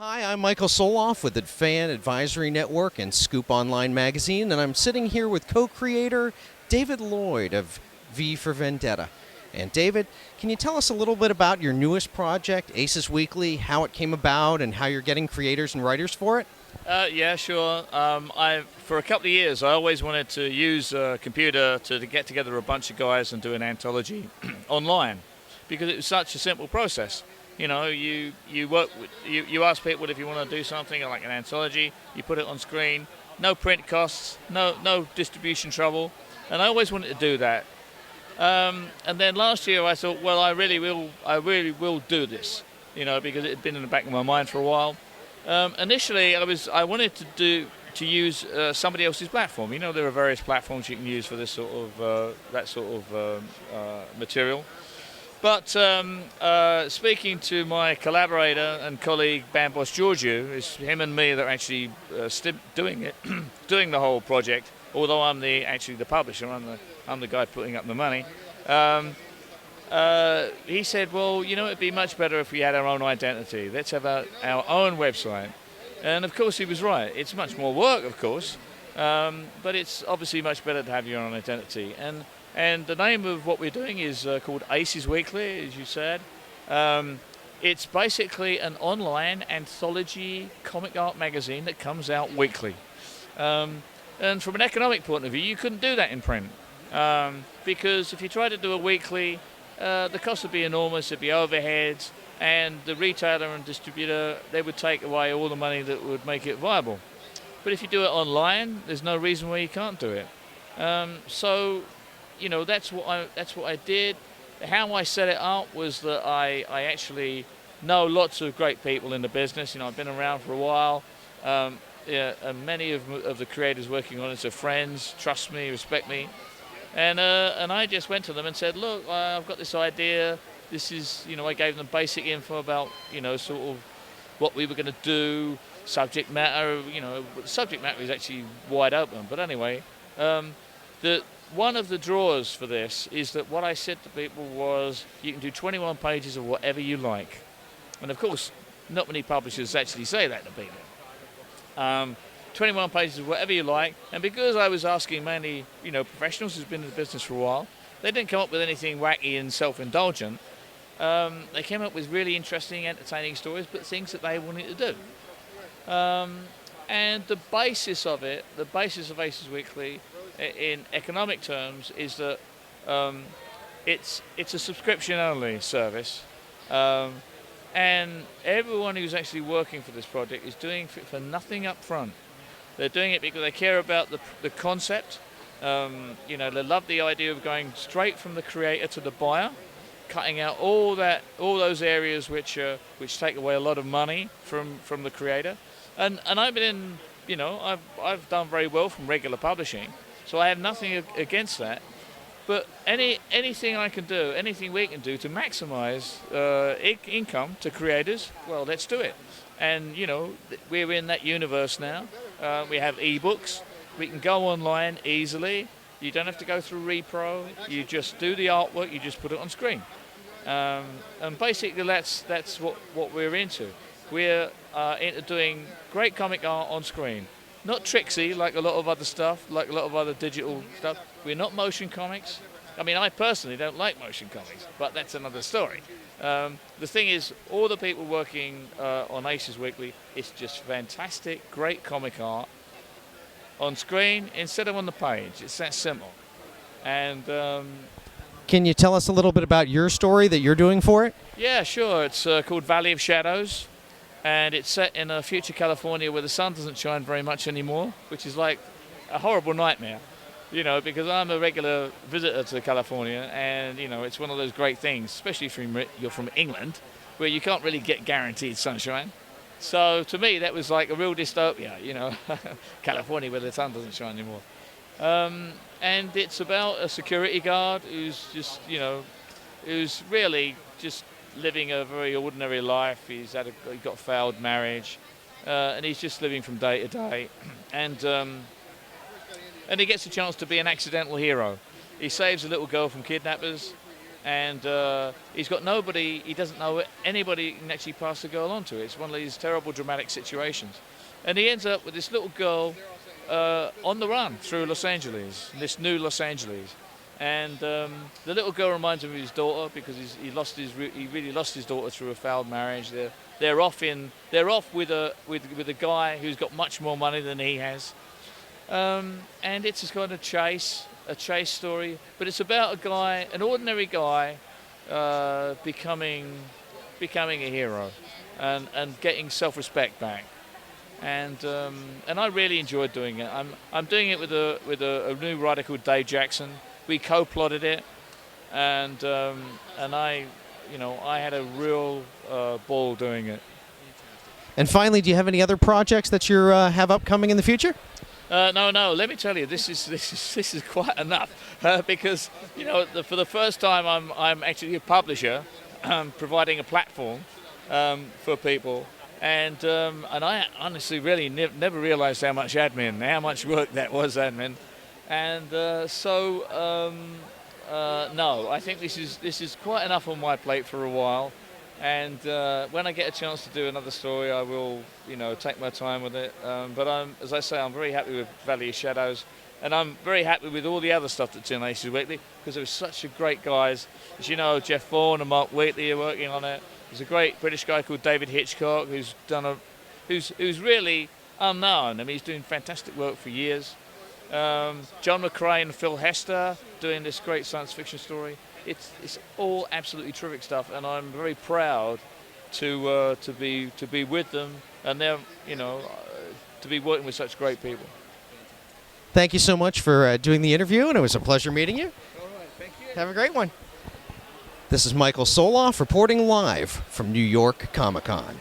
Hi, I'm Michael Soloff with the Fan Advisory Network and Scoop Online Magazine, and I'm sitting here with co-creator David Lloyd of V for Vendetta. And David, can you tell us a little bit about your newest project, Aces Weekly, how it came about, and how you're getting creators and writers for it? Yeah, sure. For a couple of years, I always wanted to use a computer to get together a bunch of guys and do an anthology online, because it was such a simple process. You know, you ask people if you want to do something like an anthology, you put it on screen, no print costs, no distribution trouble, and I always wanted to do that. And then last year I thought, well, I really will do this, because it had been in the back of my mind for a while. Initially, I wanted to use somebody else's platform. There are various platforms you can use for this sort of material. But speaking to my collaborator and colleague Band Boss Giorgio, it's him and me that are actually doing it, doing the whole project. Although I'm the publisher, I'm the guy putting up the money. He said, well, it'd be much better if we had our own identity. Let's have our own website. And of course he was right. It's much more work, of course, but it's obviously much better to have your own identity. And the name of what we're doing is called Aces Weekly, as you said. It's basically an online anthology comic art magazine that comes out weekly. And from an economic point of view, you couldn't do that in print. Because if you try to do a weekly, the cost would be enormous, there'd be overheads, and the retailer and distributor, they would take away all the money that would make it viable. But if you do it online, there's no reason why you can't do it. So that's what I did. How I set it up was that I actually know lots of great people in the business. I've been around for a while. And many of the creators working on it are friends, trust me, respect me. And I just went to them and said, look, I've got this idea. This is, I gave them basic info about, sort of what we were going to do, subject matter. The subject matter is actually wide open. But anyway, one of the draws for this is that what I said to people was, you can do 21 pages of whatever you like. And of course, not many publishers actually say that to people. 21 pages of whatever you like, and because I was asking mainly, professionals who've been in the business for a while, they didn't come up with anything wacky and self-indulgent. They came up with really interesting, entertaining stories, but things that they wanted to do. And the basis of Aces Weekly, in economic terms, is that it's a subscription-only service. And everyone who's actually working for this project is doing it for nothing up front. They're doing it because they care about the concept. They love the idea of going straight from the creator to the buyer, cutting out all those areas which take away a lot of money from the creator. And I've been I've done very well from regular publishing, so I have nothing against that. But anything I can do, anything we can do to maximize income to creators, well, let's do it. And, we're in that universe now. We have ebooks. We can go online easily. You don't have to go through repro. You just do the artwork. You just put it on screen. And basically, that's what we're into. We're into doing great comic art on screen. Not tricksy like a lot of other stuff, like a lot of other digital stuff. We're not motion comics. I mean, I personally don't like motion comics, but that's another story. The thing is, all the people working on Aces Weekly, it's just fantastic, great comic art on screen instead of on the page. It's that simple. And Can you tell us a little bit about your story that you're doing for it? yeah, sure. It's called Valley of Shadows. And it's set in a future California where the sun doesn't shine very much anymore, which is like a horrible nightmare, because I'm a regular visitor to California, and, it's one of those great things, especially if you're from England, where you can't really get guaranteed sunshine. So to me, that was like a real dystopia, California where the sun doesn't shine anymore. And it's about a security guard who's just, who's really just living a very ordinary life. He got a failed marriage, and he's just living from day to day, and he gets a chance to be an accidental hero. He saves a little girl from kidnappers, and he's got nobody. He doesn't know anybody can actually pass the girl on to. It's one of these terrible dramatic situations, and he ends up with this little girl on the run through Los Angeles, this new Los Angeles. And the little girl reminds him of his daughter because he really lost his daughter through a failed marriage. They're off with a guy who's got much more money than he has, and it's a kind of chase story. But it's about a guy, an ordinary guy, becoming a hero, and getting self-respect back. And I really enjoyed doing it. I'm doing it with a new writer called Dave Jackson. We co-plotted it, and I had a real ball doing it. And finally, do you have any other projects that you have upcoming in the future? No. Let me tell you, this is quite enough because for the first time I'm actually a publisher, providing a platform for people, and I honestly really never realised how much how much work that was admin. And no, I think this is quite enough on my plate for a while. And when I get a chance to do another story, I will, take my time with it. But as I say, I'm very happy with Valley of Shadows, and I'm very happy with all the other stuff that's in Aces Weekly because there were such a great guys. As you know, Jeff Vaughan and Mark Wheatley are working on it. There's a great British guy called David Hitchcock who's who's really unknown. I mean, he's doing fantastic work for years. John McCrae and Phil Hester doing this great science fiction story. It's all absolutely terrific stuff, and I'm very proud to be with them, and they're to be working with such great people. Thank you so much for doing the interview, and it was a pleasure meeting you. All right, thank you. Have a great one. This is Michael Soloff reporting live from New York Comic Con.